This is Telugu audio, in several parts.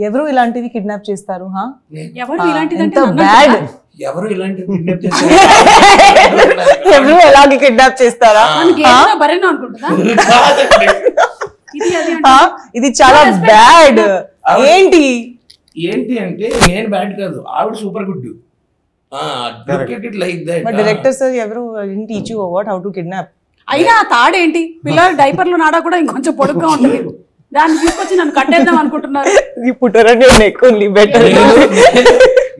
ఎవరు ఇలాంటివి కిడ్నాప్ చేస్తారు? ఎవరు ఇలాంటిది ఎంత బ్యాడ్. ఎవరు ఇలాంటివి కిడ్నాప్ చేస్తారు? ఎవరు ఎలాగే కిడ్నాప్ చేస్తారా? ఇది చాలా బ్యాడ్. ఏంటి ఏంటి అంటే నేను బ్యాడ్ కాదు, ఆవిడ సూపర్ గుడ్. డైరెక్టర్ సార్ ఎవరు teach you what how to kidnap? అయినా తాడేంటి, పిల్లలు డైపర్లు నాడా కూడా ఇంకొంచెం పొడుగ్గా ఉంటుంది, దాన్ని తీసుకొచ్చి నన్ను కట్టేద్దాం అనుకుంటున్నారు.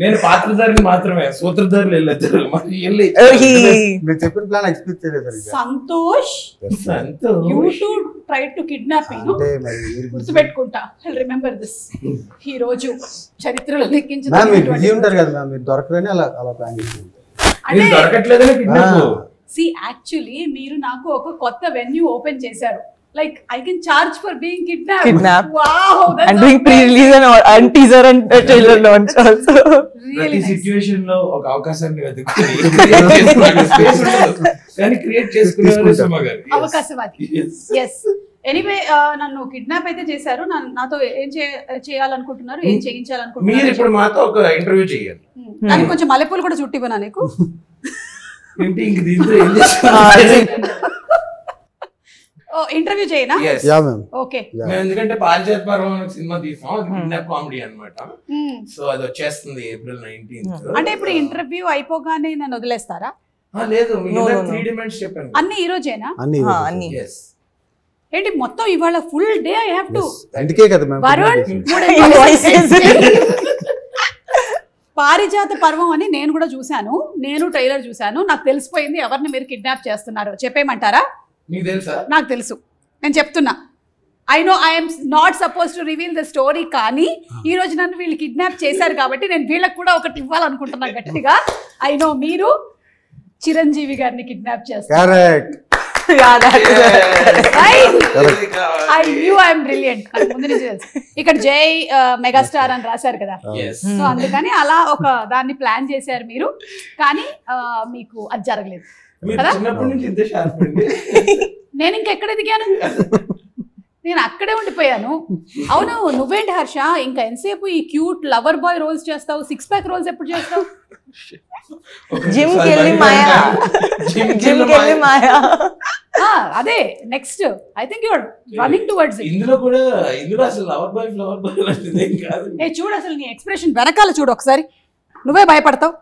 నేను పాత్రధారిని మాత్రమే, సూత్రధారులు వెళ్ళొచ్చారు. చెప్పిన ప్లాన్ ఎక్స్పెక్ట్ చేయలేదు. Santosh you to try to kidnapping. గుర్తుపెట్టుకుంటా, రిమెంబర్ దిస్. ఈ రోజు చరిత్రలో ఉంటారు కదా మ్యామ్, మీరు దొరకదని అలా అలా ప్లాన్ చేసి దొరకట్లేదని కిడ్నాప్. See, actually, మీరు నాకు ఒక కొత్త వెన్యూ ఓపెన్ చేశారు. Like, I can charge for being kidnapped. Wow, that's and doing pre-release and teaser and trailer launch also. ప్రతి సిచ్యువేషన్ లో ఒక అవకాశాన్ని వెతుకుని కానీ క్రియేట్ చేసుకునేవారు సుమ గారు. అవకాశవాది. Yes. ఎనీవే, నన్ను కిడ్నాప్ అయితే చేశారు. నాతో ఏం చేయాలనుకుంటున్నారు, ఏం చేయించాలనుకుంటున్నారు? మీరు ఇప్పుడు మాతో ఒక ఇంటర్వ్యూ చేయాలి. దానికి కొంచెం మల్లెపూలు కూడా చుట్టివనా నీకు? ఇంటర్వ్యూ చేయనా? ఓకే. ఎందుకంటే పారిజాత పర్వం అనే సినిమా తీసాం, అది కిడ్నాప్ కామెడీ అన్నమాట. సో అది వచ్చేస్తుంది April 19th. అంటే ఇప్పుడు ఇంటర్వ్యూ అయిపోగానే నన్ను వదిలేస్తారా? లేదు, 3 డిమాండ్స్ చెప్పాను. అన్ని ఈ రోజేనా? అన్ని. ఏంటి మొత్తం ఇవాళ full day I have to? అందుకే కదా మ్యామ్ వరుణ్ పారిజాత పర్వం అని నేను కూడా చూశాను, నేను ట్రైలర్ చూశాను. నాకు తెలిసిపోయింది ఎవరిని మీరు కిడ్నాప్ చేస్తున్నారో. చెప్పేయమంటారా? మీకు తెలుసా? నాకు తెలుసు, నేను చెప్తున్నా. I know I'm not suppose to reveal the story, కానీ ఈ రోజు నన్ను వీళ్ళు కిడ్నాప్ చేశారు కాబట్టి నేను వీళ్ళకి కూడా ఒకటి ఇవ్వాలనుకుంటున్నా గట్టిగా. ఐ నో మీరు చిరంజీవి గారిని కిడ్నాప్ చేస్తారు. ఇక్కడ జై మెగాస్టార్ అని రాశారు కదా, సో అందుకని అలా ఒక దాన్ని ప్లాన్ చేశారు మీరు, కానీ మీకు అది జరగలేదు కదా. నేను ఇంకెక్కడ ఎదిగాను, నేను అక్కడే ఉండిపోయాను. అవును, నువ్వేంటి హర్ష ఇంకా ఎంతసేపు ఈ క్యూట్ లవర్ బాయ్ రోల్స్ చేస్తావు, 6 ప్యాక్ రోల్స్ ఎప్పుడు చేస్తావు? జిమ్ కెళ్ళి మాయా. అదే next. I think you are running towards it. ఇందులో అసలు లవర్ బాయ్ ఫ్లవర్ బాయ్ లాంటిది ఏం కాదు. చూడు అసలు నీ ఎక్స్ప్రెషన్ వెనకాల చూడు ఒకసారి, నువ్వే భయపడతావు.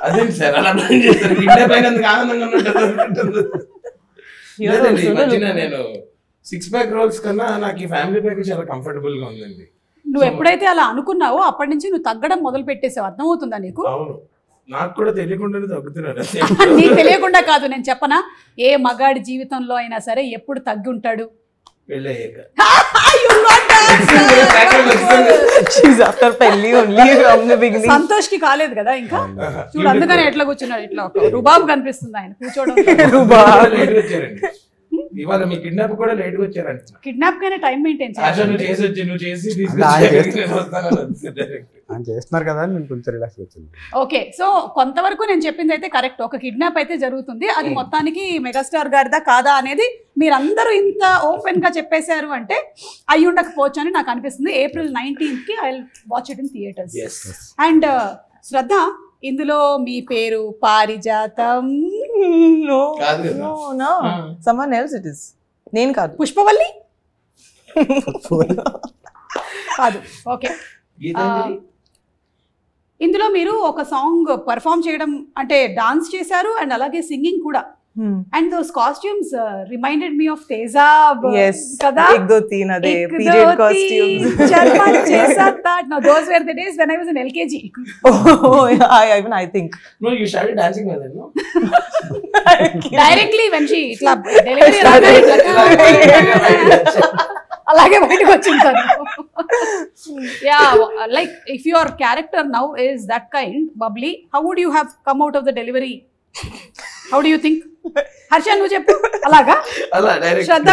అదేంటి సార్ అలా ప్లాన్ చేస్తారు? కిడ్నాప్ అయినందుకు ఆనందంగా ఉన్నట్టు. లేదండి, ఈ మధ్యన నేను 6 ప్యాక్ రోల్స్ కన్నా నాకు ఈ ఫ్యామిలీ ప్యాక్ చాలా కంఫర్టబుల్ గా ఉందండి. నువ్వు ఎప్పుడైతే అలా అనుకున్నావో అప్పటి నుంచి నువ్వు తగ్గడం మొదలు పెట్టేసావు. అర్థమవుతుందా నీకు? అవును, నాకు కూడా తెలియకుండానే తగ్గుతున్నాను. నీకు తెలియకుండా కాదు, నేను చెప్పనా, ఏ మగాడి జీవితంలో అయినా సరే ఎప్పుడు తగ్గి ఉంటాడు? సంతోష్ కి కాలేదు కదా ఇంకా. చూడు అందుకని ఎట్లా కూర్చున్నాడు, ఇట్లా ఒక రుబాబు కనిపిస్తుంది ఆయన కూర్చోవడం. ఇవాళ మీ కిడ్నాప్ కూడా లేట్ గా వచ్చారంట. కిడ్నాప్ కైనా టైం మెయింటైన్ చేస్తున్నారు కదా, నేను కొంచెం రిలాక్స్ వచ్చింది. ఓకే, సో కొంతవరకు నేను చెప్పింది అయితే కరెక్ట్. ఒక కిడ్నాప్ అయితే జరుగుతుంది, అది మొత్తానికి మెగాస్టార్ గారిదా కాదా అనేది మీరందరూ ఇంత ఓపెన్ గా చెప్పేశారు అంటే అయి ఉండకపోవచ్చు అని నాకు అనిపిస్తుంది. April 19th కి I will watch it in theatres. And Shraddha, ఇందులో మీ పేరు పారిజాతం? someone else it is. నేను కాదు. పుష్పవల్లి కాదు. ఓకే, ఇందులో మీరు ఒక సాంగ్ పర్ఫామ్ చేయడం అంటే డాన్స్ చేశారు అండ్ అలాగే సింగింగ్ కూడా. And those costumes reminded me of Tezab. Yes, kada? ek do teen ade period costumes. Charma chesa tha. No, those were the days when I was in LKG. Oh, yeah, even I think. No, you started dancing with her, no? Directly when she itla delivery అలాగే బయటకు వచ్చింటాను. Yeah, like if your character now is that kind, bubbly, how would you have come out of the delivery? How do you think? Harsha నువ్వు చెప్పు. అలాగా శ్రద్ధ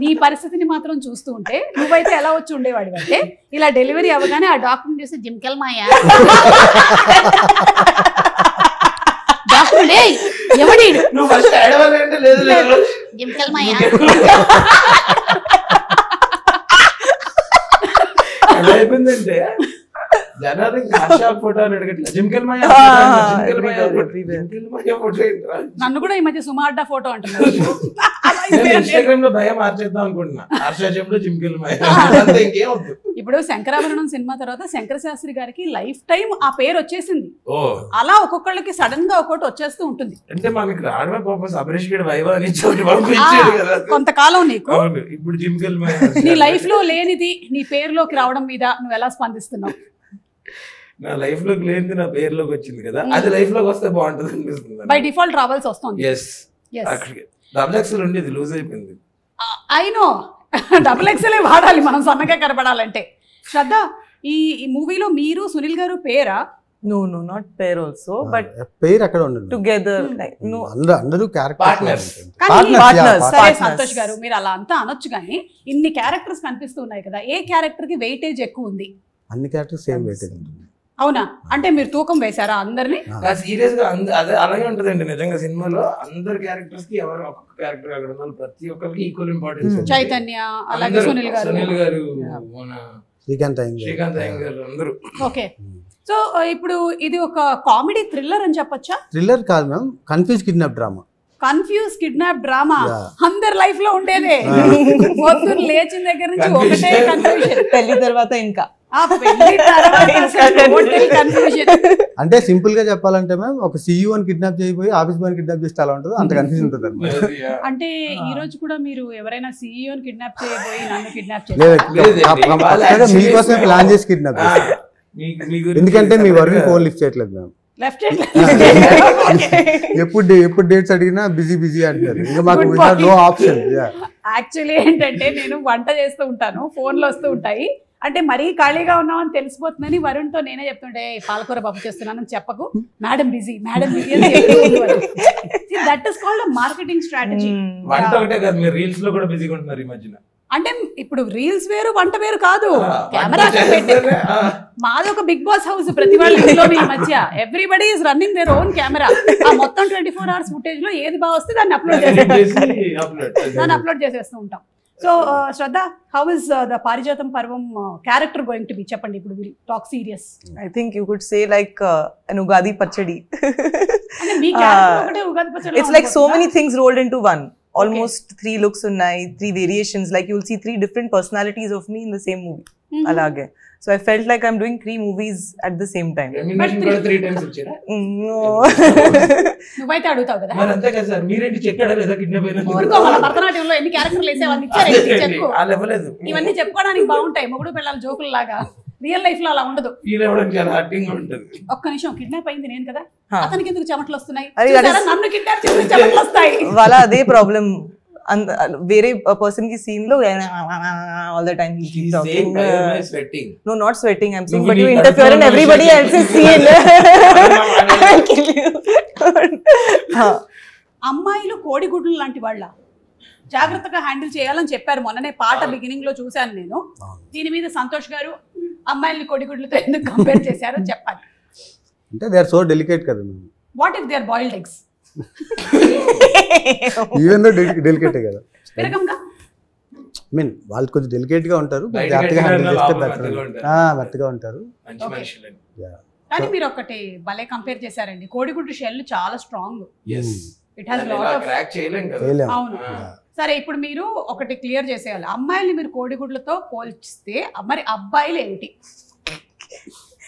నీ పరిస్థితిని మాత్రం చూస్తూ ఉంటే నువ్వైతే ఎలా వచ్చి ఉండేవాడి అంటే ఇలా డెలివరీ అవ్వగానే ఆ డాక్టర్ చూసి జిమ్కెల్ మాయా డాక్టర్ లే ఎవడి నువ్వు ఫస్ట్ ఏడవాలంటే లేదు లేదు ఎలా అయిపోయిందంటే జనాలు ఆశా ఫోటో అని అడగట్లేదు జిమ్కెల్ మాయ ఫోటో ఏంట్రా? నన్ను కూడా ఈ మధ్య సుమార్డా ఫోటో అంటున్నారు. ఇన్స్టాగ్రామ్ లో భయం మార్చేద్దాం అనుకుంటున్నా. ఆర్షాజంలో జిమ్కెల్ మాయ అంతే, ఇంకేం వద్దు. ఇప్పుడు శంకరాభరణం సినిమా తర్వాత శంకర శాస్త్రి గారికి లైఫ్ టైం ఆ పేరు వచ్చేసింది. ఓ అలా ఒక్కొక్కళ్ళకి సడన్ గా ఒక్కొక్కటి వచ్చేస్తూ ఉంటుంది. అంటే మనకి రావడమే పాపం అభిరేష్ గడి వైవా అని చోటు పంపించాడు కదా. కొంతకాలం నీకు అవును, ఇప్పుడు జిమ్కెల్ మాయ నీ లైఫ్ లో లేనిది నీ పేరులోకి రావడం మీద నువ్వు ఎలా స్పందిస్తున్నావు? నా లైఫ్ లోకి లేనిది నా పేరులోకి వచ్చింది కదా, అది లైఫ్ లోకి వస్తే బాగుంటుంది అనిపిస్తుంది. బై డిఫాల్ట్ రావాల్సి వస్తుంది. ఎస్, డబుల్ ఎక్సెల్ ఉండేది లూజ్ అయిపోయింది. అయినో డబుల్ ఎక్సెల్ వాడాలి మనం సన్నగా కనబడాలంటే. శ్రద్ధ, ఈ మూవీలో మీరు సునీల్ గారు పేరా? No, not pair also, but పేరు అక్కడ ఉండదు. together, like no. అందరూ Partners. Partners. సరే సంతోష్ గారు, మీరు అలా అంతా అనొచ్చు కానీ ఇన్ని క్యారెక్టర్స్ కనిపిస్తూ ఉన్నాయి కదా, ఏ క్యారెక్టర్ కి వెయిటేజ్ ఎక్కువ ఉంది? అన్ని క్యారెక్టర్స్ సేమ్ వెయిటేజ్ ఉంటుంది. అవునా? అంటే మీరు తూకం వేశారా అందరినీ? సీరియస్ గా అదే అలాగే ఉంటదండి నిజంగా. సినిమాలో అందరు క్యారెక్టర్స్ కి ఎవరు ఒక్కొక్క క్యారెక్టర్ అక్కడ ఉన్నారు, ప్రతి ఒక్కరికి ఈక్వల్ ఇంపార్టెన్స్. చైతన్య, అలాగే సునీల్ గారు, మన శ్రీకాంత్ అయ్యంగార్ అందరూ. ఓకే, సో ఇప్పుడు ఇది ఒక కామెడీ థ్రిల్లర్ అని చెప్పొచ్చా? థ్రిల్లర్ కాదు ma'am, confuse kidnap drama. Confuse kidnap drama అందరి లైఫ్ లో ఉండేదే. పొద్దున్న లేచిన దగ్గర నుంచి ఒకటే కన్ఫ్యూజన్. పెళ్లి తర్వాత ఇంకా అంటే సింపుల్ గా చెప్పాలంటే మ్యామ్, ఒక CEO అని కిడ్నాప్ చేయబోయి ఆఫీస్ బాయ్ కిడ్నాప్ చేస్తే అలా ఉంటుంది, అంత కన్ఫ్యూజన్ ఉంటుంది అన్నమాట. అంటే ఈ రోజు కూడా మీరు ఎవరైనా CEO ని కిడ్నాప్ చేయబోయి నన్ను కిడ్నాప్ లేదు, మీకోసమే ప్లాన్ చేసి కిడ్నాప్ చేస్తారు. ఎందుకంటే మీ వర్క్ ఫోన్ లిఫ్ట్ చేయట్లేదు మ్యామ్. లెఫ్ట్ ఎప్పుడు డేట్స్ అడిగినా బిజీ అంటారు. ఇంకా మాకు నో ఆప్షన్. యాక్చువల్లీ ఏంటంటే నేను వంట చేస్తూ ఉంటాను, ఫోన్లు వస్తూ ఉంటాయి. అంటే మరీ ఖాళీగా ఉన్నామని తెలిసిపోతుందని వరుణ్తో నేనే చెప్తుంటే పాలకూర పప్పు చేస్తున్నానని చెప్పకు, మేడం బిజీ అని that is called marketing strategy. వంట ఒకటే కాదు, మీరు రీల్స్ లో కూడా బిజీగా ఉంటున్నారు ఈ మధ్యన. అంటే ఇప్పుడు రీల్స్ వేరు వంట వేరు కాదు, కెమెరా మాది ఒక బిగ్ బాస్ హౌస్. ప్రతి వాళ్ళ ఇంట్లోనే ఈ మధ్య everybody is running their own camera. ఆ మొత్తం 24 hours ఫుటేజ్ లో ఏది బాగా వస్తే దాన్ని అప్లోడ్ చేసేస్తూ ఉంటాం. So Shraddha, how is the పారిజాతం పర్వం క్యారెక్టర్ గోయింగ్ టు బి? చెప్పండి, ఇప్పుడు will talk serious. I think you could say like an Ugadi Pachadi. అంటే మీ క్యారెక్టర్ ఒకటే ఉగాది పచ్చడి. It's like so many things rolled into one. Almost 3 looks unnai, 3 variations. Like you'll see 3 different personalities of me in the same movie. Alage. So I felt like I'm doing 3 movies at the same time. కూడా 3 times వచ్చారా? No. నువ్వైతే అడుగుతావు కదా. మరి అంతే కదా సార్, మీరేంటి చెక్కాడా లేదా కిడ్నాప్ అయినా? భరతనాట్యంలో ఎన్ని క్యారెక్టర్లు వేసేవాళ్ళు ఇచ్చారు. ఆ లెవెల్ లేదు. ఇవన్నీ చెప్పుకోవడానికి బాగుంటాయి, మొగుడు పిల్లల జోకుల లాగా. రియల్ లైఫ్ లో అలా ఉండదు. ఫీల్ అవ్వడం చాలా హార్టింగ్ ఉంటుంది. ఒక్క నిమిషం, కిడ్నాప్ అయింది నేను కదా, అతనికి ఎందుకు చెమటలు వస్తున్నాయి? నన్ను కిడ్నాప్ చేస్తే చెమటలు వస్తాయి. వాళ్ళ అదే ప్రాబ్లం. వేరే పర్సన్ కి సీన్ లో all the time he keeps talking. Sweating. No, not sweating, I'm saying, but you interfere in everybody else's scene. I'll kill you. అమ్మాయిలు కోడిగుడ్లు లాంటి వాళ్ళ, జాగ్రత్తగా హ్యాండిల్ చేయాలని చెప్పారు మొన్ననే పాట బిగినింగ్ లో చూశాను నేను. దీని మీద సంతోష్ గారు అమ్మాయిల్ని కోడిగుడ్లతో ఎందుకు కంపేర్ చేశారో చెప్పాలి. అంటే దే ఆర్ సో డెలికేట్ కదా. What if they are boiled eggs? Even though delicate కదా. విరగంగా మీన్ వాళ్ళు కొంచెం డెలికేట్ గా ఉంటారు, జాగ్రత్తగా హ్యాండిల్ చేస్తే మెత్తగా ఉంటారు. కానీ మీరు ఒకటి భలే కంపేర్ చేశారండి, కోడిగుడ్డు షెల్ చాలా strong. It has lot of crack చేయలేం కదా. అవును. సరే, ఇప్పుడు మీరు ఒకటి క్లియర్ చేసేయాలి, అమ్మాయిల్ని మీరు కోడిగుడ్లతో పోల్చిస్తే మరి అబ్బాయిలు ఏమిటి?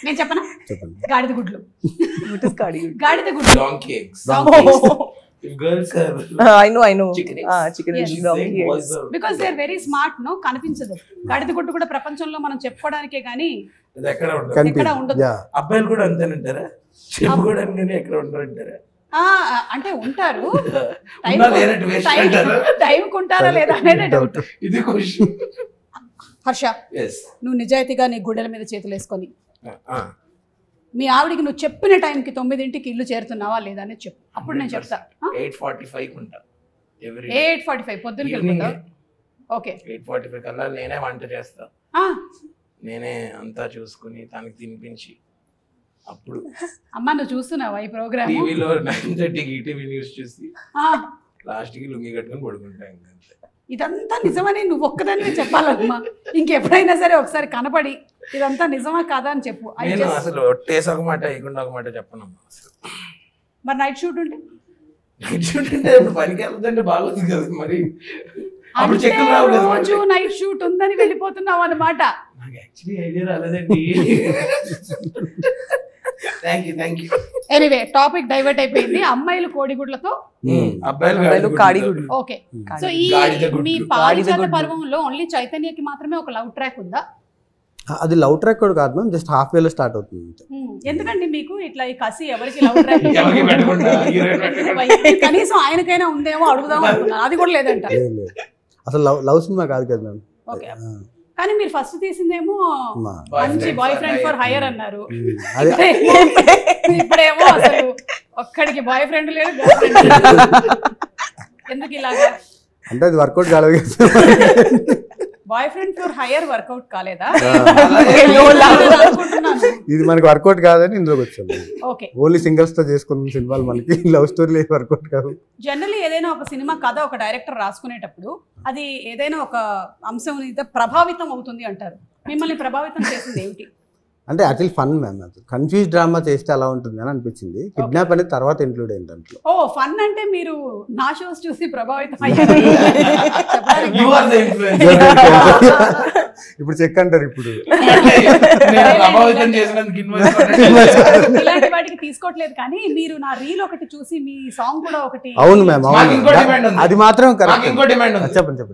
నేను చెప్పనా? గాడిద గుడ్లు. గాడిద గుడ్లు. Donkey eggs. If girls have I know chicken Yes. eggs, donkey eggs. Because they are very smart, no? కనిపించదు. గాడిద గుడ్డు కూడా ప్రపంచంలో మనం చెప్పుకోవడానికే గానీ అది ఎక్కడ ఉండదు. Yeah. అబ్బాయిలు కూడా అంతేనంటారా? చెప్పుకోవడానికి ఎక్కడ ఉంటారంటారా? అంటే ఉంటారు, టైం ఉంటారా లేదా అనేది డౌట్. ఇది క్వశ్చన్. హర్ష, నువ్వు నిజాయితీగా నీ గుడ్డల మీద చేతులు వేసుకొని మీ ఆవిడికి నువ్వు చెప్పిన టైంకి 9ంటికి ఇల్లు చేరుతున్నావా లేదా అనేది చెప్పు, అప్పుడు నేను చెప్తా. 8:45 పొద్దున్నకి వెళ్ళిపోతా. ఓకే, 8:45 కల్లా నేనే వంట చేస్తా, నేనే అంతా చూసుకుని తనకి తినిపించి అప్పుడు అమ్మ నువ్వు చూస్తున్నావా ఈ ప్రోగ్రామ్? టీవీలో 9:30 ఈటీవీ న్యూస్ చూసి లాస్ట్ కి లుంగి కట్టుకొని పడుకుంటా. ఇదంతా నిజమని నువ్వు ఒక్కదాన్ని చెప్పాలమ్మా. ఇంకెప్పుడైనా సరే ఒకసారి కనపడి ఇదంతా నిజమా కాదా అని చెప్పు. నేను అసలు ఒట్టేసి ఒక మాట ఇకుండా ఒక మాట చెప్పనమ్మా అసలు. మరి నైట్ షూట్ ఉంటే నైట్ షూట్ అంటే ఇప్పుడు పనికి వెళ్తుంటే బాగుంది కదా మరి. అప్పుడు చెక్కులు రావలేదు. రోజు నైట్ షూట్ ఉందని వెళ్ళిపోతున్నావు అన్నమాట. నాకు యాక్చువల్లీ ఐడియా రాలేదండి. Thank you. Anyway topic divert అయిపోయింది. అమ్మాయిలు కోడిగుడ్లతో, అబ్బాయిలు కాడిగుడ్లు. ఓకే. సో ఈ మీ పారిజాత పర్వంలో ఓన్లీ చైతన్యకి మాత్రమే ఒక లవ్ ట్రాక్ ఉందా? అది లవ్ ట్రాక్ కూడా కాదు మ్యామ్, జస్ట్ హాఫ్ వేలో స్టార్ట్ అవుతుంది. ఎందుకండి మీకు ఇట్లా ఈ కసి ఎవరికి లవ్ ట్రాక్? కనీసం ఆయనకైనా ఉందేమో అడుగుదాం అనుకున్నాను, అది కూడా లేదంట. అసలు లవ్ సినిమా కాదు కదా మ్యామ్. ఓకే, కానీ మీరు ఫస్ట్ తీసిందేమో మంచి బాయ్ ఫ్రెండ్ ఫర్ హైయర్ అన్నారు. ఇప్పుడేమో అసలు ఒక్కడికి బాయ్ ఫ్రెండ్ లేదు, గర్ల్ ఫ్రెండ్ లేదు. ఎందుకు ఇలాగా? అంటే అది వర్కౌట్ కాలేదు. Boyfriend for hire workout కాలేదా? ఇది మనకి వర్కౌట్ కాదని ఇందులోకి వచ్చాము. ఓకే, ఓన్లీ సింగిల్స్ తో చేసుకున్న సినిమాలు మనకి లవ్ స్టోరీ వర్కౌట్ కాదు. జనరల్లీ ఏదైనా ఒక సినిమా కథ ఒక డైరెక్టర్ రాసుకునేటప్పుడు అది ఏదైనా ఒక అంశం ప్రభావితం అవుతుంది అంటారు. మిమ్మల్ని ప్రభావితం చేసింది ఏమిటి? అంటే actually fun ma'am, confuse drama చేస్తే అలా ఉంటుంది అని అనిపించింది. కిడ్నాప్ అనేది తర్వాత ఇంక్లూడ్ అయింది దాంట్లో. ఓ ఫన్ అంటే మీరు నా షోస్ చూసి ప్రభావితం అయ్యారు. ఇప్పుడు చెక్ అంటారు. ఇప్పుడు ఇలాంటి వాటికి తీసుకోవట్లేదు, కానీ మీరు నా రీల్ ఒకటి చూసి మీ సాంగ్ కూడా ఒకటి. అవును మ్యామ్, అవును, అది మాత్రం కరెక్ట్. చెప్పండి.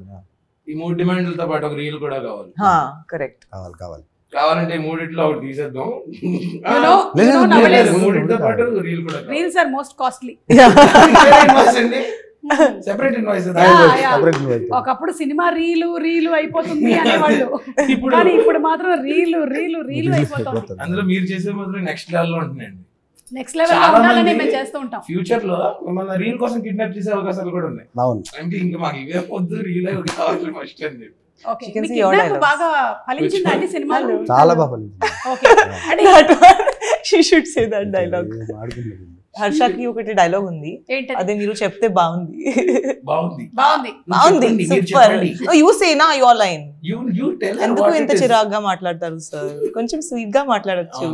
ఈ 3 డిమాండ్లతో పాటు ఒక రీల్ కూడా కావాలి. కరెక్ట్, కావాలంటే 3 ఒకటి తీసేద్దాం. మూడిట్లో పాటు reels are most costly. Separate invoice. ఒకప్పుడు సినిమా రీలు అయిపోతుంది అనేవాళ్ళు, కానీ ఇప్పుడు మాత్రం రీలు అయిపోతుంది. అందులో మీరు చేసే మాత్రం నెక్స్ట్ లెవెల్ లో ఉంటున్నాయండి. నెక్స్ట్ లెవెల్ లో ఉండాలని మేము చేస్తూ ఉంటాం. ఫ్యూచర్ లో మన రీల్ కోసం కిడ్నాప్ చేసే అవకాశాలు కూడా ఉన్నాయి. అంటే ఇంకా మాకు ఇవే వద్దు, రీల్ కావాలి ఫస్ట్ అని చెప్పి. బాగా ఫలించిందా అండి సినిమాలు? చాలా బాగా ఫలించింది. హర్షకి ఒకటి డైలాగ్ ఉంది, అదే మీరు చెప్తే బాగుంది. యూ సే నా యువర్ లైన్. ఎందుకు ఇంత చిరాగ్గా మాట్లాడతారు సార్? కొంచెం స్వీట్ గా మాట్లాడచ్చు.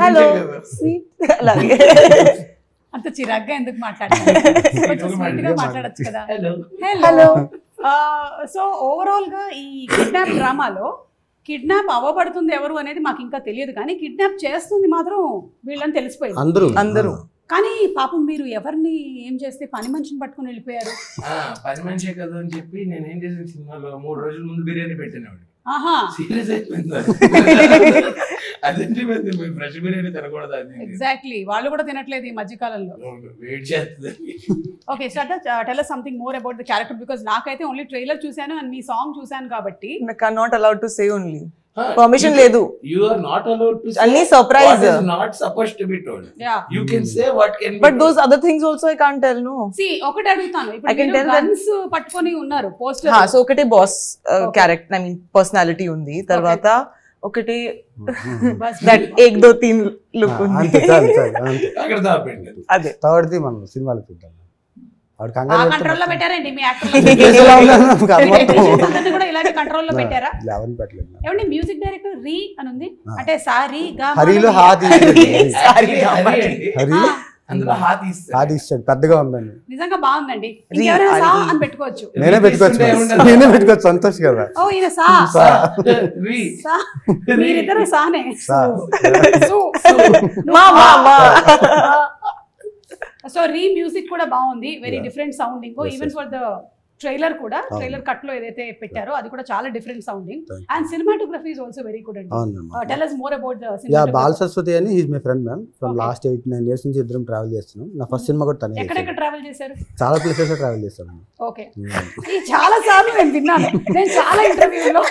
హలో స్వీట్, అలాగే అంత చిరాగ్గా ఎందుకు మాట్లాడారు? కొంచెం స్వీట్ గా మాట్లాడచ్చు కదా. హలో. సో ఓవరాల్ గా ఈ కిడ్నాప్ డ్రామాలో కిడ్నాప్ అవ్వబడుతుంది ఎవరు అనేది మాకు ఇంకా తెలియదు, కానీ కిడ్నాప్ చేస్తుంది మాత్రం వీళ్ళని తెలిసిపోయింది అందరూ. కానీ పాపం మీరు ఎవరిని ఏం చేస్తే పని మనిషిని పట్టుకుని వెళ్ళిపోయారు. పని మనిషే కదా అని చెప్పి నేను ఏం చేసిన సినిమాలో 3 రోజుల ముందు బిర్యానీ పెట్టినవాడు. సీరియస్ అయిపోయింది. అదేంటి ఫ్రెష్ బిర్యానీ తినకూడదు. ఎగ్జాక్ట్లీ, వాళ్ళు కూడా తినట్లేదు ఈ మధ్య కాలంలో. వెయిట్ చేస్తుంది. Okay, tell us something more about the character, because నాకైతే ఓన్లీ ట్రైలర్ చూసాను అండ్ మీ సాంగ్ చూసాను కాబట్టి. Not allowed to say only, permission లేదు. You are not allowed to say అన్ని surprise. What is not supposed to be told. Yeah. You can say what can be. But those other things also I can't tell, no. See, ఒకటి అడుగుతాను. ఇప్పుడు మీరు గన్స్ పట్టుకొని ఉన్నారు పోస్టర్. సో ఒకటే boss character, I mean personality ఉంది. తర్వాత ఒకటి దట్ 1 2 3 లుక్ ఉంది. అక్కడ దాపెండి. అదే థర్డ్ది మనం సినిమాలో చూద్దాం. కంట్రోల్ లో పెట్టారండి మీ యాక్టర్లు కూడా ఇలాంటి కంట్రోల్ లో పెట్టారా? ఏమండి మ్యూజిక్ డైరెక్టర్ రీ అని ఉంది, అంటే సారీ గా హరిలో అందులో హాది ఇస్తాడు, పెద్దగా ఉందండి. నిజంగా బాగుందండి. ఇంకెవరైనా సా అని పెట్టుకోవచ్చు. నేనే పెట్టుకోవచ్చు. సంతోష్ కదా. ఓ ఈయన సా, మీరిద్దరు సానే. సో రీ మ్యూజిక్ కూడా బాగుంది, very different sounding. Even for the trailer కూడా, ట్రైలర్ కట్ లో ఏదైతే పెట్టారో అది కూడా చాలా different sounding. And cinematography is also very good అండి. Tell us more about the cinematography. Bal Saraswathi అని he is my friend ma'am. From last 8-9 years నుంచి ఇద్దరం ట్రావెల్ చేస్తున్నాం. నా ఫస్ట్ సినిమా కూడా తనే. ఎక్కడెక్కడ ట్రావెల్ చేశారు? చాలా ప్లేసెస్ లో ట్రావెల్ చేశాను. ఓకే, ఈ చాలా సార్లు నేను విన్నాను, నేను చాలా ఇంటర్వ్యూలో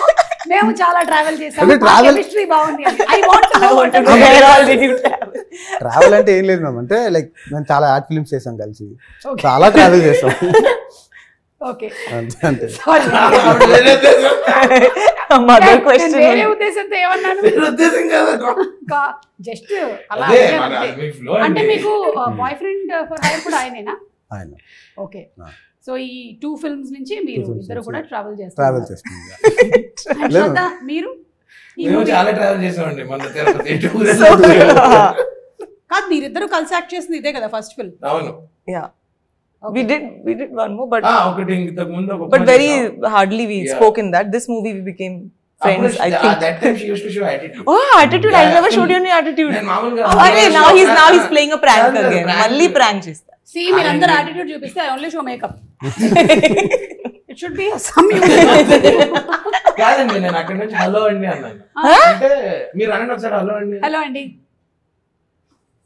మేము చాలా ట్రావెల్ చేసాము, కెమిస్ట్రీ బాగుంది. I want to know what travel అంటే ఏం లేదు మ్యామ్, అంటే లైక్ మేము చాలా యాడ్ ఫిల్మ్స్ చేసాం కలిసి, చాలా ట్రావెల్ చేసాం. ఓకే అంతే అంతే. Mother question. వేరే ఉద్దేశంతో ఏమన్నాను? ఉద్దేశం కాదు. జస్ట్ అలా అదే, అడిగాను మన అంతే. మీ flow అంటే అండి. మీకు బాయ్ ఫ్రెండ్ ఫర్ హైర్ కూడా ఆయనేనా? ఆయన ఓకే. ఆ. సో ఈ 2 ఫిల్మ్స్ నుంచి మీరు films ఇద్దరు నుంచి కూడా ట్రావెల్ ట్రావెల్ చేస్తారు. చేస్తుంది. లేదు. శ్రద్ధ, మీరు ఈ మేము movie- చాలా ట్రావెల్ చేసామండి మన తిరుపతి tour. కాదు, మీరిద్దరు కలిసి యాక్ట్ చేసింది ఇదే కదా ఫస్ట్ ఫిల్మ్? అవును. Yeah. We did one more, but ఒకటి ఇంతకు ముందు ఒక but very hardly we Yeah. spoke in that. This movie we became friends, I think. That time she used to show attitude. Oh, attitude! I never showed you any attitude. నేను మామూలుగా Arey, now he's playing a prank again. Malli prank chesta. See, మీరందరూ యాటిట్యూడ్ చూపిస్తే I only show makeup. It should be some కాదండి, నేను అక్కడ నుంచి హలో అండి అన్నాను. అంటే మీరు అనండి ఒకసారి హలో అండి. హలో అండి.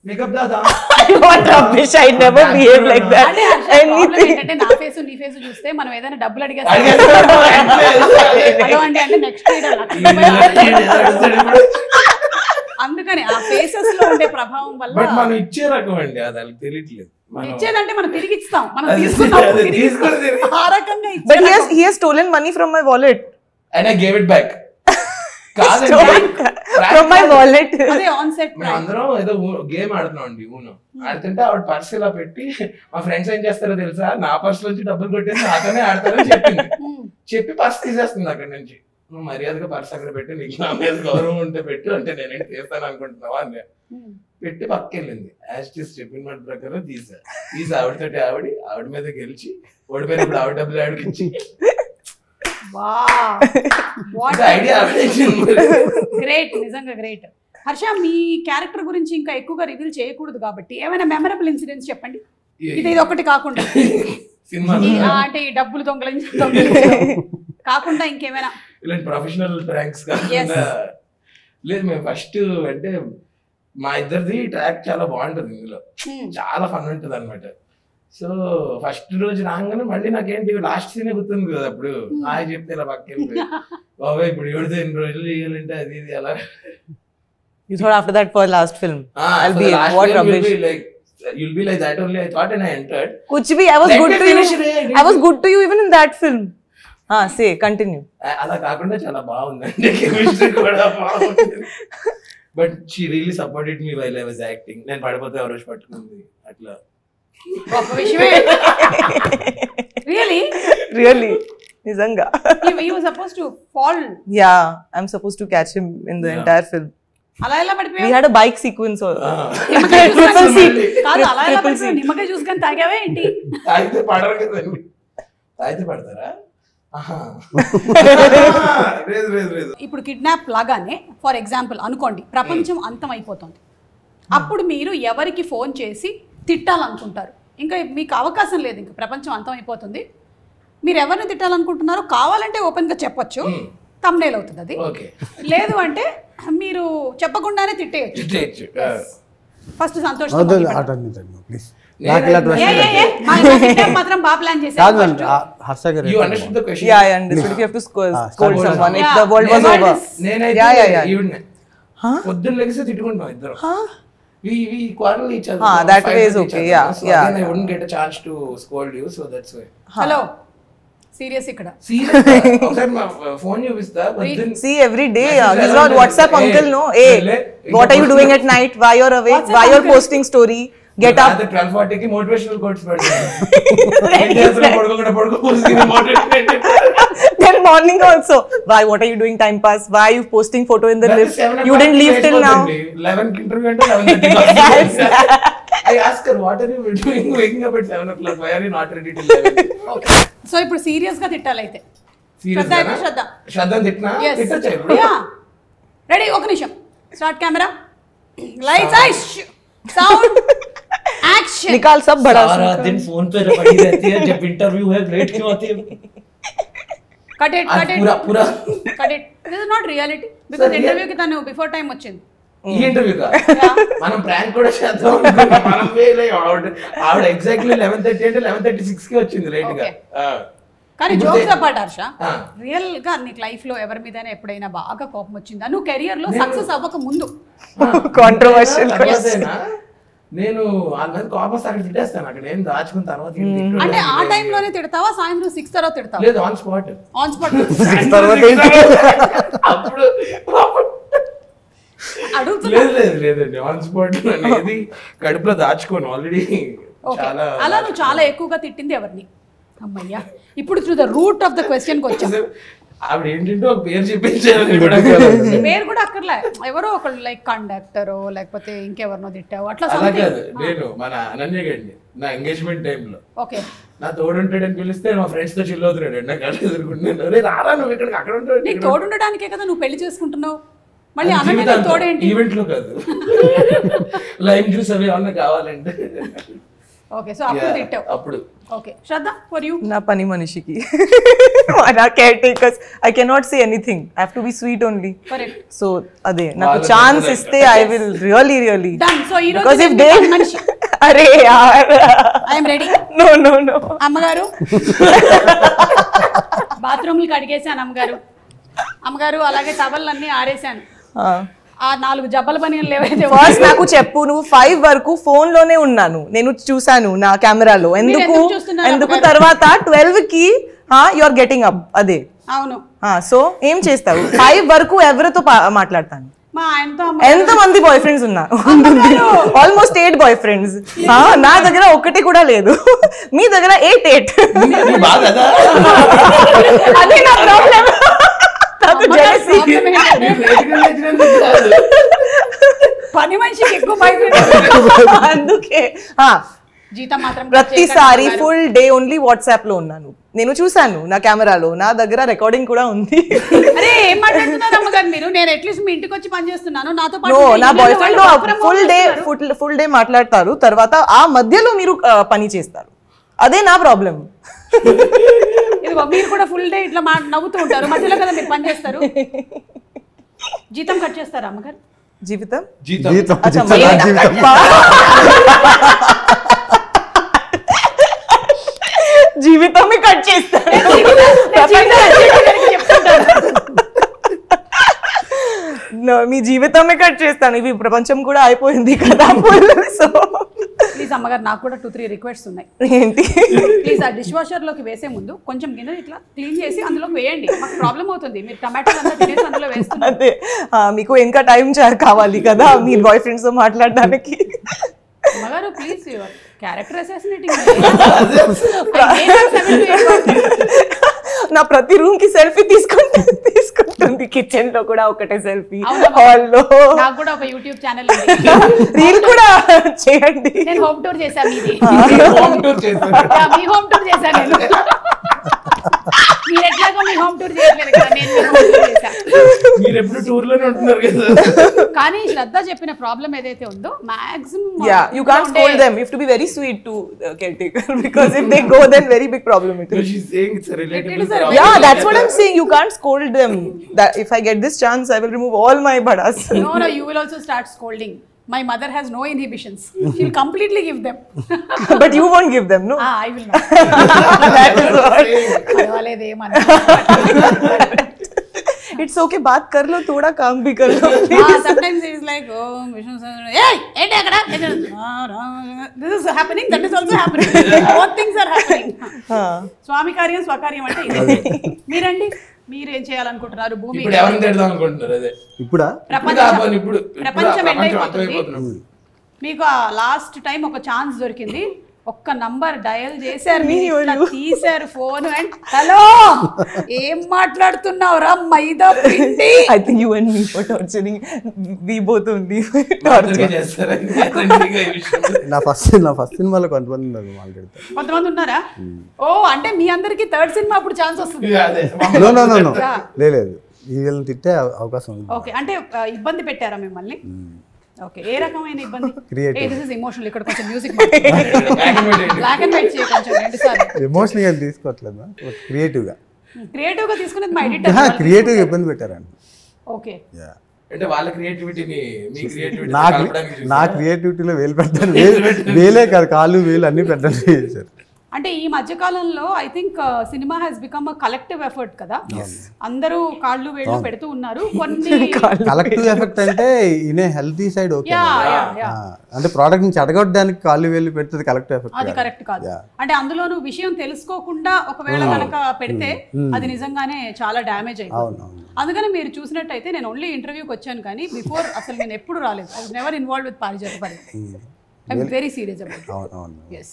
Makeup Dada. What rubbish! I never behave like that. అంటే Anything. ఏంటంటే నా ఫేస్ నీ ఫేస్ చూస్తే మనం ఏదైనా డబ్బులు అడిగేస్తాం. అడిగేస్తాను. హలో అండి అంటే నెక్స్ట్ అందుకని ఆ ఫేసెస్ లో ఉండే ప్రభావం బట్ వల్ల మనం ఇచ్చే రకం అండి, అది వాళ్ళకి తెలియట్లేదు. మనం ఇచ్చేదంటే మనం తిరిగి ఇస్తాం. మనం అది తీసుకున్నాం అది తిరిగి తీసుకొని ఇస్తాం. తిరిగి. ఆ రకంగా ఇచ్చే But రకం. he has stolen money from my wallet. and I gave it back. కాదండి, Stolen from my wallet. అదే ఆన్ సెట్ మేము అందరం ఏదో గేమ్ ఆడుతున్నాం అండి ఊను. ఆడుతుంటే ఆవిడ పర్స్ ఇలా పెట్టి మా ఫ్రెండ్స్ ఏం చేస్తారో తెలుసా, నా పర్స్ నుంచి డబ్బులు కొట్టేసి నాతోనే ఆడతారని చెప్పింది. చెప్పి పర్స్ తీసేస్తుంది అక్కడ నుంచి. నువ్వు మర్యాదగా పర్స్ అక్కడ పెట్టి, నీకు నా మీద గౌరవం ఉంటే పెట్టు అంటే నేనేంటి తీస్తాను అనుకుంటున్నావా అని పెట్టి పక్కకెళ్ళింది. యాజ్ చెప్పిన మాట ప్రకారం తీసి ఆవిడతోటి ఆవిడ మీద గెలిచి ఓడిపోయినప్పుడు ఆవిడ డబ్బులు ఆవిడకి ఇచ్చి ఐడియా గ్రేట్, నిజంగా గ్రేట్. హర్ష, మీ క్యారెక్టర్ గురించి ఇంకా ఎక్కువగా రివీల్ చేయకూడదు కాబట్టి ఏమైనా మెమరబుల్ ఇన్సిడెంట్స్ చెప్పండి. ఇది ఒకటి కాకుండా సినిమా అంటే ఈ డబ్బులు దొంగలించడం కాకుండా ఇంకేమైనా ఇలాంటి ప్రొఫెషనల్ ప్రాంక్స్ కాకుండా లేదు. మేము ఫస్ట్ అంటే మా ఇద్దరిది ట్రాక్ చాలా బాగుంటుంది, ఇందులో చాలా ఫన్ ఉంటుంది అనమాట. సో ఫస్ట్ రోజు రాగానే మళ్ళీ నాకేంటి లాస్ట్ సీనే గుర్తుంది కదా, అప్పుడు హాయ్ చెప్తే ఇలా పక్కకి బాబాయ్ ఇప్పుడు ఎవరితో ఎన్ని రోజులు చేయాలంటే అది ఇది అలా. You thought after that for last film. I'll be last what time rubbish. You'll be like that only. I thought and I entered. Kuch bhi, I was Let good me to finish you. it. I was good to you even in that film. Say, continue. అలా కాకుండా చాలా బాగుందండి, కెమిస్ట్రీ కూడా బాగుంది. But she really supported me while I was acting. నేను పడిపోతే ఆ రోజు పట్టుకుంది అట్లా. గొప్ప విషయమే. Really? Nizanga. You were supposed to fall. Yeah, I'm supposed to catch him in the entire film. అలా ఎలా We పడిపోయావు? had a bike sequence also. నిమ్మకాయ జ్యూస్ Triple కానీ- seat. కాదు, అలా ఎలా Triple పడిపోయావు? seat. నిమ్మకాయ జ్యూస్ కానీ తాగావే ఏంటి? తాగితే పడరు కదండి. తాగితే పడతారా? లేదు. ఇప్పుడు కిడ్నాప్ లాగానే ఫర్ ఎగ్జాంపుల్ అనుకోండి, ప్రపంచం అంతం అయిపోతుంది. అప్పుడు మీరు ఎవరికి ఫోన్ చేసి తిట్టాలనుకుంటారు? ఇంకా మీకు అవకాశం లేదు, ఇంకా ప్రపంచం అంతం అయిపోతుంది. మీరు ఎవరిని తిట్టాలనుకుంటున్నారో కావాలంటే ఓపెన్ గా చెప్పొచ్చు, తమ్నేల్ అవుతుంది అది. లేదు అంటే మీరు చెప్పకుండానే తిట్టేయచ్చు. ఫస్ట్ సంతోష్ మాత్రం బాగా ప్లాన్ చేశారు. You understood the question? Yeah, I understood. If you have to scold someone, if the world was over. పొద్దున్న లెగిస్తే తిట్టుకుంటాం ఇద్దరు. We quarrel each other. That way is okay. Yeah. So again, I wouldn't get a chance to scold you, so that's why. Hello, serious ఇక్కడ. ఒకసారి మా ఫోన్ చూపిస్తా. See, every day he's not WhatsApp uncle, no. Hey, what are you doing at night? Why you're awake? Why you're posting story? Get up. 12:40 కి మోటివేషనల్ కోట్స్ పెడతాను. పడుకోకుండా motivation. Then morning also. Why? What are you doing? Time pass. Why are you posting photo in the lift? You didn't leave till now. 11 కి ఇంటర్వ్యూ అంటే 11:30. I ask her, what are you doing waking up at 7 o'clock? Why are you not ready till 11? Okay. So ఇప్పుడు సీరియస్ గా తిట్టాలైతే. శ్రద్ధ తిట్టినా తిట్టొచ్చు. రెడీ, ఒక నిమిషం. Start camera, lights, ice, sound, action. निकाल सब बड़ा सारा दिन फोन पे पड़ी रहती है, जब इंटरव्यू है लेट क्यों आती है? कट इट पूरा cut it. This is not reality because interview కి తను బిఫోర్ టైం వచ్చింది. ఈ ఇంటర్వ్యూ కా మనం ప్రాంక్ కూడా చేద్దాం అనుకున్నాం. మనం ఆవిడ ఎగ్జాక్ట్లీ 11:30 అంటే 11:36 కి వచ్చింది లేట్ గా. కానీ జోక్స్ అపార్ట్ హర్ష, రియల్ గా నీకు లైఫ్ లో ఎవరి మీదైనా ఎప్పుడైనా బాగా కోపం వచ్చిందా? నువ్వు కెరియర్ లో సక్సెస్ అవ్వక ముందు? Controversial question. నేను వాళ్ళ మీద కోపం వస్తే అక్కడ తిట్టేస్తాను, అక్కడ ఏం దాచుకున్న తర్వాత ఏం తిట్టడం అంటే ఆ లేదు. టైంలోనే తిడతావా, సాయంత్రం 6 తర్వాత తిడతావా? లేదు, ఆన్ స్పాట్. ఆన్ స్పాట్ అప్పుడు అడుగుతున్నా. లేదండి, ఆన్ స్పాట్ అనేది కడుపులో దాచుకోను ఆల్రెడీ. చాలా అలా నువ్వు చాలా ఎక్కువగా తిట్టింది ఎవరిని? అమ్మయ్యా, ఇప్పుడు to the root of the question కి వచ్చాం. ఆవిడ ఏంటంటే ఒక పేరు చెప్పించారు, పేరు కూడా అక్కర్లే, ఎవరో ఒకళ్ళు లైక్ కండక్టరో లేకపోతే ఇంకెవరినో తిట్టావు అట్లా అలా something. కాదు. నేను మన అనన్య గండి నా ఎంగేజ్మెంట్ టైంలో ఓకే నా తోడుంటాడని పిలిస్తే మా ఫ్రెండ్స్ తో చిల్ అవుతున్నాడు, నా కళ్ళు ఎదుర్కొంటున్నాను. రే రారా నువ్వు ఇక్కడికి, అక్కడ ఉంటాడు. నీకు తోడుండడానికే కదా నువ్వు పెళ్లి చేసుకుంటున్నావు, మళ్ళీ అన్నయ్య తోడేంటి? ఈవెంట్ లో కాదు, లైమ్ జ్యూస్ అవి ఏమన్నా కావాలంటే. ఓకే, సో అప్పుడు తిట్టావు. అప్పుడు ఓకే, శ్రద్ధ ఫర్ యూ. నా పని మనిషికి నా caretakers I cannot say anything, I have to be sweet only. Correct. So అదే నాకు ఛాన్స్ ఇస్తే I will really done. So ఈ రోజు బికాజ్ ఇఫ్ దే మనిషి అరే యార్ ఐ యామ్ రెడీ. నో అమ్మగారు బాత్రూమ్లు కడిగేశాను అమ్మగారు. అమ్మగారు అలాగే టవల్లన్నీ ఆరేశాను. ఆ 4 జబ్బల పనిలు ఏవైతే ఫస్ట్ నాకు చెప్పు, నువ్వు 5 వరకు ఫోన్ లోనే ఉన్నాను, నేను చూసాను నా కెమెరాలో. ఎందుకు తర్వాత 12 కి యు ఆర్ గెటింగ్ అప్? అదే అవును. సో ఏం చేస్తావు? 5 వరకు ఎవరితో మాట్లాడతాను? మా ఆయనతో. ఎంత మంది బాయ్ ఫ్రెండ్స్ ఉన్నారు? Almost 8 boyfriends. నా దగ్గర ఒకటి కూడా లేదు, మీ దగ్గర 8. అదే నా ప్రాబ్లం. పని మనిషికి ఎక్కువ బాయ్ ఫ్రెండ్. అందుకే జీతం మాత్రం ప్రతిసారి ఫుల్ డే ఓన్లీ వాట్సాప్ లో ఉన్నాను. నేను చూసాను నా కెమెరాలో, నా దగ్గర రికార్డింగ్ కూడా ఉంది. అరే ఏం మాట్లాడుతున్నారు అమ్మగారు మీరు? నేను అట్లీస్ట్ మీ ఇంటికి వచ్చి పని చేస్తున్నాను, నాతో పాటు నా బాయ్ ఫ్రెండ్ ఫుల్ డే మాట్లాడతారు, తర్వాత ఆ మధ్యలో మీరు పని చేస్తారు. అదే నా ప్రాబ్లం. ఇదిగో మీరు కూడా ఫుల్ డే ఇట్లా నవ్వుతూ ఉంటారు, మధ్యలో కదా మీరు పని చేస్తారు. జీతం కట్ చేస్తారా అమ్మగారు? జీవితం జీవితమే కట్ చేస్తారు. మీ జీవితమే కట్ చేస్తాను. ఇవి ప్రపంచం కూడా అయిపోయింది కదా. సో ప్లీజ్ అమ్మగారు, నాకు కూడా 2-3 రిక్వెస్ట్స్ ఉన్నాయి. ఏంటి? ప్లీజ్ ఆ డిష్ వాషర్ లోకి వేసే ముందు కొంచెం గిన్నె ఇట్లా క్లీన్ చేసి అందులోకి వేయండి. మాకు ప్రాబ్లం అవుతుంది, మీరు టమాటోలు అంతా తినేసి అందులో వేస్తున్నారు. అదే మీకు ఇంకా టైం కావాలి కదా మీ బాయ్ ఫ్రెండ్స్ తో మాట్లాడడానికి. అమ్మగారు ప్లీజ్, క్యారెక్టర్ అసాసినేటింగ్. నా ప్రతి రూమ్ కి సెల్ఫీ తీసుకుంటుంది, కిచెన్ లో కూడా ఒకటే సెల్ఫీ, హాల్ లో. నాకు కూడా ఒక యూట్యూబ్ ఛానల్ రీల్ కూడా చేయండి. నేను హోమ్ టూర్ చేశాను, మీది హోమ్ టూర్ చేశాను. మీ హోమ్ టూర్ చేశాను నేను. మీరు ఎట్లాగో మీ హోమ్ టూర్ చేయట్లేదు కదా, నేను మీ హోమ్ టూర్ చేశాను. మీరు ఎప్పుడు టూర్ లోనే ఉంటున్నారు కదా. కానీ శ్రద్ధ చెప్పిన ప్రాబ్లం ఏదైతే ఉందో maximum you can't scold them, you have to be very sweet to caretaker, because if they go then very big problem it is. She's saying it's a relatable It is a problem. Yeah, that's what I'm saying, you can't scold them. That if I get this chance I will remove all my badas. No, you will also start scolding. My mother has no inhibitions, she'll completely give them. But you won't give them, no? I will not. That is what. పర్వాలేదు ఏమన్నా. It's okay, baat kar lo, thoda kaam bhi kar lo. Sometimes it is like, oh Vishnu sir, hey ఏంటి అక్కడ? This is happening, that is also happening. Both things are happening. స్వామి కార్యం స్వకార్యం అంటే ఇదే. మీరండి, మీరేం చేయాలనుకుంటున్నారు? భూమి ఇప్పుడు ఎవరిని తిడదాం అనుకుంటున్నారు? అదే ఇప్పుడు ప్రపంచం అయిపోతుంది. మీకు లాస్ట్ టైం ఒక ఛాన్స్ దొరికింది, ఒక్క నంబర్ డయల్ చేశారు, మీరు తీశారు ఫోన్ అండ్ హలో ఏం మాట్లాడుతున్నావురా మైదా పిండి. I think you and me for torturing, we both only నా ఫస్ట్ సినిమాలో కొంతమంది ఉన్నారు మాట్లాడతారు. కొంతమంది ఉన్నారా? ఓ అంటే మీ అందరికి థర్డ్ సినిమా అప్పుడు ఛాన్స్ వస్తుంది. లేదు, వీళ్ళని తిట్టే అవకాశం ఉంది. ఓకే, అంటే ఇబ్బంది పెట్టారా మిమ్మల్ని? ఓకే, ఏ రకమైన ఇబ్బంది? This is emotional. ఇక్కడ కొంచెం మ్యూజిక్ బ్లాక్ అండ్ వైట్ చేయ కొంచెం, 2 సార్లు. ఎమోషనల్ గా తీసుకోవట్లేదు, క్రియేటివ్ గా తీసుకునేది మా ఎడిటర్. క్రియేటివ్ గా ఇబ్బంది పెట్టారండి. ఓకే, అంటే వాళ్ళ క్రియేటివిటీని మీ క్రియేటివిటీ నా క్రియేటివిటీలో వేలు పెడతారు. వేలే కాదు, కాళ్ళు వేలు అన్ని పెట్టారు చేశారు. అంటే ఈ మధ్య కాలంలో I think cinema has become a collective effort కదా, అందరూ కాళ్ళు వేళ్ళు పెడుతూ ఉన్నారు. కొన్ని కలెక్టివ్ ఎఫెక్ట్ అంటే ఇనే హెల్తీ సైడ్ ఓకే, అంటే ప్రోడక్ట్ నుంచి అడగొట్టడానికి కాళ్ళు వేళ్ళు పెడుతుంది కలెక్టివ్ ఎఫెక్ట్. అది కరెక్ట్ కాదు. అంటే అందులోనూ విషయం తెలుసుకోకుండా ఒకవేళ కనుక పెడితే అది నిజంగానే చాలా డ్యామేజ్ అయిపోతుంది. అందుకని మీరు చూసినట్టయితే నేను ఓన్లీ ఇంటర్వ్యూకి వచ్చాను కానీ బిఫోర్ అసలు నేను ఎప్పుడు రాలేదు. I was never involved with పారిజాత పర్వం. I'm very serious about it. yes.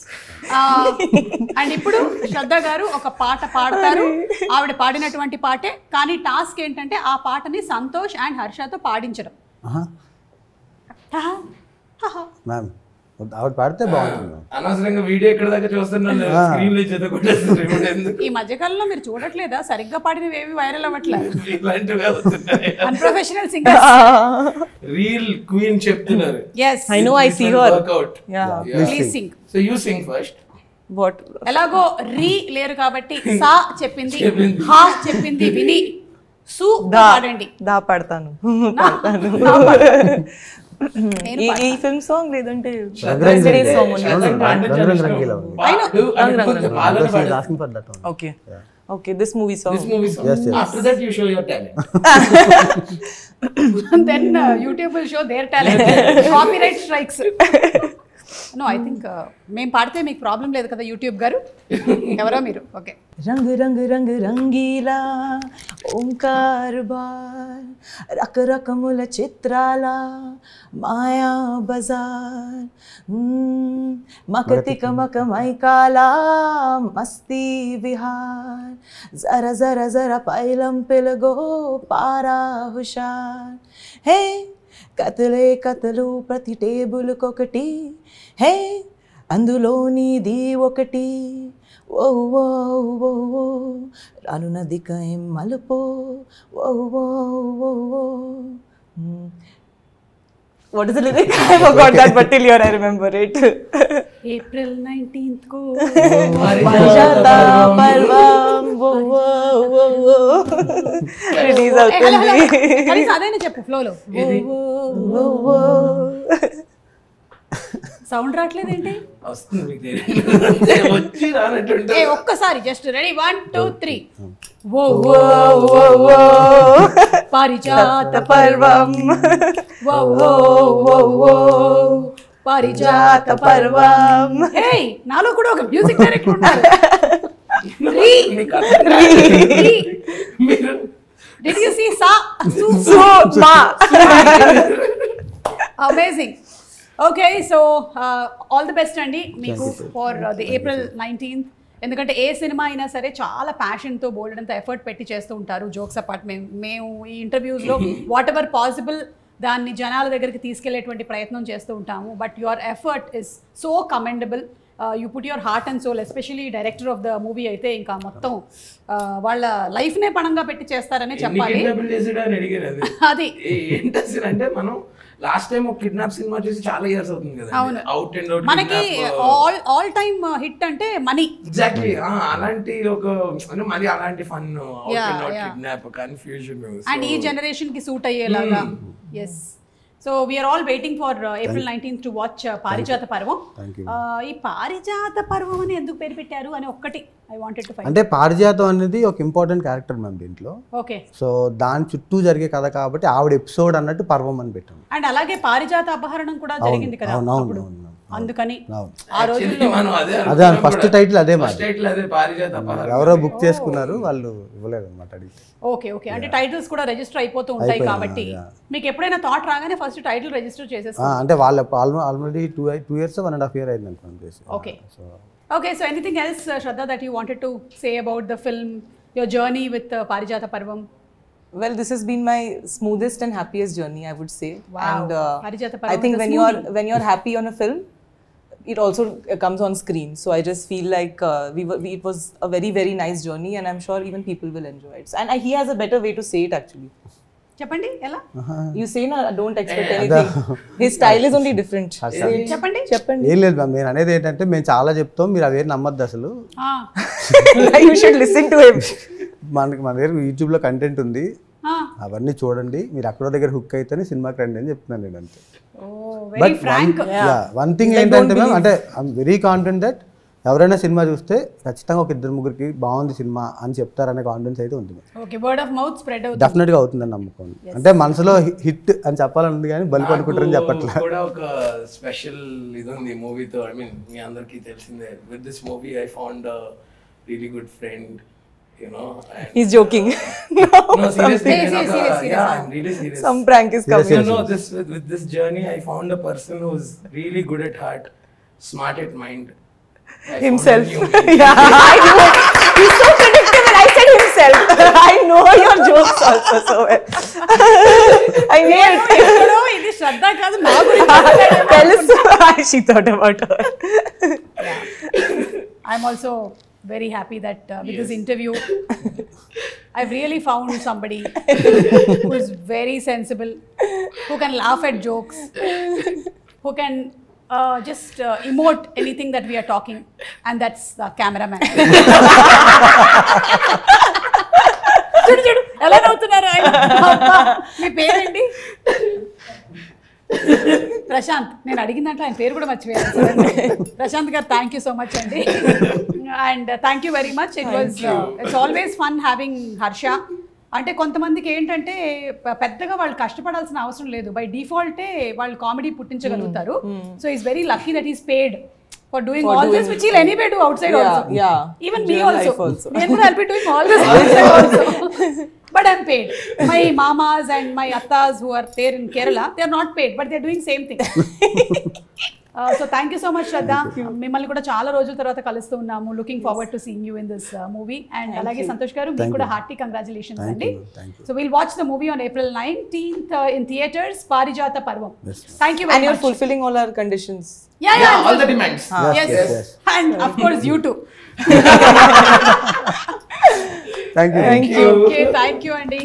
And ఇప్పుడు శ్రద్ధ గారు ఒక పాట పాడతారు. ఆవిడ పాడినటువంటి పాటే, కానీ టాస్క్ ఏంటంటే ఆ పాటని సంతోష్ అండ్ హర్షతో పాడించడం. మ్యామ్ ఆవిడ పాడితే బాగుంటుంది. అనవసరంగా వీడియో ఎక్కడ దాకా చూస్తున్నాను, స్క్రీన్ లో చదువుకుంటే ఈ మధ్యకాలంలో మీరు చూడట్లేదా, సరిగ్గా పాడినవి ఏవి వైరల్ అవ్వట్లేదు. ఇలాంటివి అవుతున్నాయి. అన్ప్రొఫెషనల్ సింగర్స్ రీల్ క్వీన్ చెప్తున్నారు. yes I know, I see her. Workout. Yeah. Please sing. So you sing first. What? ఎలాగో రీ లేరు కాబట్టి సా చెప్పింది, హా చెప్పింది విని సు పాడండి. దా పాడతాను. ఈ ఫిల్మ్ సాంగ్ లేదంటే okay okay this movie song. After that you show your talent. Then YouTube will show their talent. Copyright strikes. No, I think మేము పాడితే మీకు ప్రాబ్లం లేదు కదా యూట్యూబ్ గారు. ఎవరో మీరు. ఓకే. రంగు రంగు రంగు రంగీలా ఓంకార్ బార్ రకరకముల చిత్రాల మాయా బజార్ మకతిక మకమైకాల మస్తీ విహార్ జర జర జర పైలం పిలగో పారా హుషార్ హే కతలే కతలు ప్రతి టేబుల్కొకటి హే అందులో నీది ఒకటి ఓ ఓ ఓ ఓ రానున్నది కయం మలుపో ఓ ఓ ఓ ఓ. What is the lyric? I forgot that, but till here I remember it. April 19th ko పారిజాత పర్వం ఓ ఓ ఓ ఓ రిలీజ్ అవుతుంది. కనీసం అదైనా చెప్పు ఫ్లోలో. ఓ ఓ సౌండ్ రావట్లేదేంటి? వస్తుంది మీకు తెలియదు. వచ్చి రానట్టుంటే ఒక్కసారి జస్ట్ రెడీ 1 2 3. ఓ ఓ ఓ ఓ పారిజాత పర్వం ఓ ఓ ఓ ఓ పారిజాత పర్వం. హే నాలో కూడా ఒక మ్యూజిక్ డైరెక్టర్ ఉన్నారు. మీరు Did you see sa so మా amazing. Okay, so all the best అండి మీకు ఫర్ ది April 19th. ఎందుకంటే ఏ సినిమా అయినా సరే చాలా ప్యాషన్తో బోల్డ్ అంత ఎఫర్ట్ పెట్టి చేస్తూ ఉంటారు. జోక్స్ అపార్ట్ మేము ఈ ఇంటర్వ్యూస్లో వాట్ ఎవర్ పాసిబుల్ దాన్ని జనాల దగ్గరికి తీసుకెళ్లేటువంటి ప్రయత్నం చేస్తూ ఉంటాము. But your effort is so commendable. You put your heart and soul. Especially director of the movie అయితే ఇంకా మొత్తం వాళ్ళ లైఫ్నే పణంగా పెట్టి చేస్తారనే చెప్పాలి. అది ఏంటంటే మనం లాస్ట్ టైం ఒక కిడ్నాప్ సినిమా చూసి చాలా ఇయర్స్ అవుతుంది కదా. అవును. అవుట్ అండ్ అవుట్ మనకి ఆల్ టైమ్ హిట్ అంటే మనీ. ఎగ్జాక్ట్లీ అలాంటి ఒక మళ్ళీ అలాంటి fun out and out kidnap confusion and ఈ జనరేషన్ కి సూట్ అయ్యేలాగా. Yes. So we're all waiting for April 19th to watch Parijatha Parvam. ఈ పారిజాత పర్వం అని ఎందుకు పేరు పెట్టారు అని ఒక్కటి ఐ వాంటెడ్ టు ఫైండ్. అంటే పారిజాతం అనేది ఒక ఇంపార్టెంట్ క్యారెక్టర్ మ్యామ్ దీంట్లో. ఓకే. సో దాని చుట్టూ జరిగే కథ కాబట్టి ఆవిడ ఎపిసోడ్ అన్నట్టు పర్వం అని పెట్టాం. అండ్ అలాగే పారిజాత అపహరణం కూడా జరిగింది కదా అప్పుడు. అందుకని ఆ రోజుల్లో అదే ఫస్ట్ టైటిల్ అదే పారిజాత ఎవరో బుక్ చేసుకున్నారు, వాళ్ళు ఇవ్వలేదు అన్నమాట అడిగితే. Okay okay. అంటే టైటిల్స్ కూడా రిజిస్టర్ అయిపోతూ ఉంటాయి కాబట్టి మీకు ఎప్పుడైనా థాట్ రాగానే ఫస్ట్ టైటిల్ రిజిస్టర్ చేసేస్తారు. అంటే వాళ్ళు ఆల్రెడీ 2 years 1.5 years అయింది అనుకోండి. Okay. Okay, so anything else, Shraddha, that you wanted to say about the film, your journey with Parijata Parvam? Well, this has been my smoothest and happiest journey, I would say. Wow. And Parijata Parvam, I think when you're happy on a film, it also comes on screen. So I just feel like it was a very, very nice journey, and I'm sure even people will enjoy it. And he has a better way to say it actually. చెప్పండి ఎలా? You say na, don't expect anything. His style is only different. చెప్పండి. ఏం లేదు మ్యామ్, నేను అనేది ఏంటంటే మేము చాలా చెప్తాం, మీరు అవేం నమ్మద్దు అసలు. You should listen to him. మన దగ్గర యూట్యూబ్లో కంటెంట్ ఉంది, అవన్నీ చూడండి, మీరు అక్కడో దగ్గర హుక్ అయితేనే సినిమాకి రండి అని చెప్తున్నాను నేను అంతే. Very frank. వన్ థింగ్ ఏంటంటే మ్యామ్, అంటే ఐఎమ్ వెరీ కాన్ఫిడెంట్ దట్ ఎవరైనా సినిమా చూస్తే ఖచ్చితంగా ఒక 2-3కి బాగుంది సినిమా అని చెప్తారనే కాన్ఫిడెన్స్ అయితే ఉంటుంది. Okay, word of mouth spread అవుతుంది. డెఫినెట్గా అవుతుందని నమ్మకం. అంటే మనసులో హిట్ అని చెప్పాలని ఉంది కానీ బలి పడుకుంటారని చెప్పట్లే. కూడా ఒక స్పెషల్ ఇది ఉంది మూవీతో. ఐ మీన్ మీ అందరికీ తెలిసిందే, with this movie I found a really good friend. You know, he's joking. No, seriously. Seriously. Yeah, I'm really serious. Some prank is coming. You know, with this journey, I found a person who's really good at heart, smart at mind. Himself. Yeah, I know. He's so predictable. I said himself. I know your jokes also so well. I knew it. ఇది శ్రద్ధ కాదు, నా గురించి Tell us. She thought about her. I'm also very happy that with this interview, I've really found somebody who is very sensible, who can laugh at jokes, who can just emote anything that we are talking, and that's the cameraman. చూడు ఎలా నవ్వుతున్నారు ఆయన. మీ పేరేంటి? ప్రశాంత్. నేను అడిగిన దాంట్లో ఆయన పేరు కూడా మర్చిపోయాను. ప్రశాంత్ గారు, థ్యాంక్ యూ సో మచ్ అండి. And thank you very much. It's always fun having Harsha. అంటే కొంతమందికి ఏంటంటే పెద్దగా వాళ్ళు కష్టపడాల్సిన అవసరం లేదు, బై డిఫాల్టే వాళ్ళు కామెడీ పుట్టించగలుగుతారు. So is very lucky that is paid for doing all this, which he'll anyway do outside also. Yeah. Even me also. I'll be doing all this outside also. But I'm paid. My mamas and my attas who are there in Kerala, they are not paid, but they are doing same thing. So thank you so much, Shraddha. మిమ్మల్ని కూడా చాలా రోజుల తర్వాత కలుస్తూ ఉన్నాము. Looking forward to seeing you in this movie. And అలాగే సంతోష్ గారు, మీకు కూడా హార్టీ కంగ్రాచులేషన్స్ అండి. So will watch the movie on April 19th in theaters, పారిజాత పర్వం. Thank you very much. And you're fulfilling all our conditions. Yeah, all the demands. Yes. And of course you too. Thank you. Thank you. Okay, thank you, Andy.